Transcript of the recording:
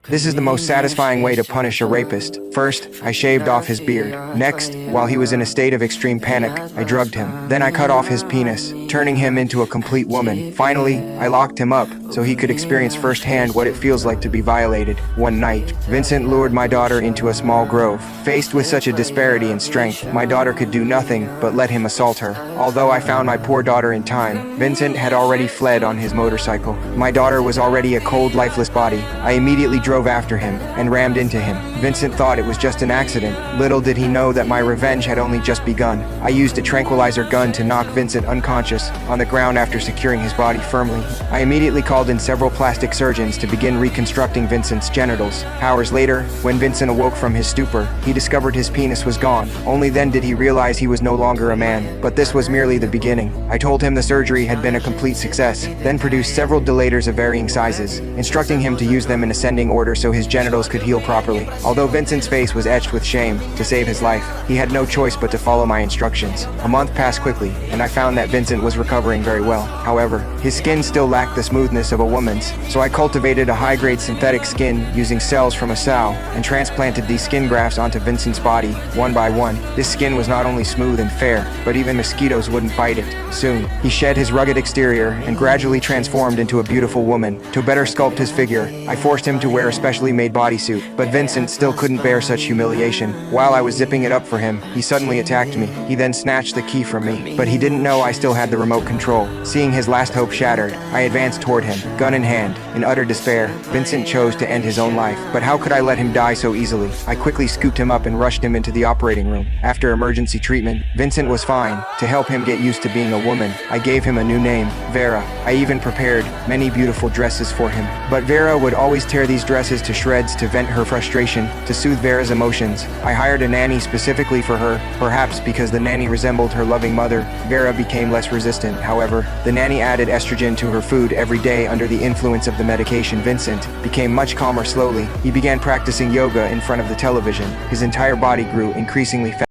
This is the most satisfying way to punish a rapist. First, I shaved off his beard. Next, while he was in a state of extreme panic, I drugged him. Then I cut off his penis, turning him into a complete woman. Finally, I locked him up so he could experience firsthand what it feels like to be violated. One night, Vincent lured my daughter into a small grove. Faced with such a disparity in strength, my daughter could do nothing but let him assault her. Although I found my poor daughter in time, Vincent had already fled on his motorcycle. My daughter was already a cold, lifeless body. I immediately drove after him and rammed into him. Vincent thought it was just an accident. Little did he know that my revenge had only just begun. I used a tranquilizer gun to knock Vincent unconscious on the ground after securing his body firmly. I immediately called in several plastic surgeons to begin reconstructing Vincent's genitals. Hours later, when Vincent awoke from his stupor, he discovered his penis was gone. Only then did he realize he was no longer a man. But this was merely the beginning. I told him the surgery had been a complete success, then produced several dilators of varying sizes, instructing him to use them in ascending order so his genitals could heal properly. Although Vincent's face was etched with shame, to save his life, he had no choice but to follow my instructions. A month passed quickly, and I found that Vincent was recovering very well. However, his skin still lacked the smoothness of a woman's, so I cultivated a high-grade synthetic skin using cells from a sow and transplanted these skin grafts onto Vincent's body, one by one. This skin was not only smooth and fair, but even mosquitoes wouldn't bite it. Soon, he shed his rugged exterior and gradually transformed into a beautiful woman. To better sculpt his figure, I forced him to wear a specially made bodysuit, but Vincent still couldn't bear such humiliation. While I was zipping it up for him, he suddenly attacked me. He then snatched the key from me, but he didn't know I still had the remote control. Seeing his last hope shattered, I advanced toward him, gun in hand. In utter despair, Vincent chose to end his own life. But how could I let him die so easily? I quickly scooped him up and rushed him into the operating room. After emergency treatment, Vincent was fine. To help him get used to being a woman, I gave him a new name, Vera. I even prepared many beautiful dresses for him. But Vera would always tear these dresses to shreds to vent her frustration. To soothe Vera's emotions, I hired a nanny specifically for her. Perhaps because the nanny resembled her loving mother, Vera became less resistant. However, the nanny added estrogen to her food every day under the influence of the medication. Vincent became much calmer slowly. He began practicing yoga in front of the television. His entire body grew increasingly fast.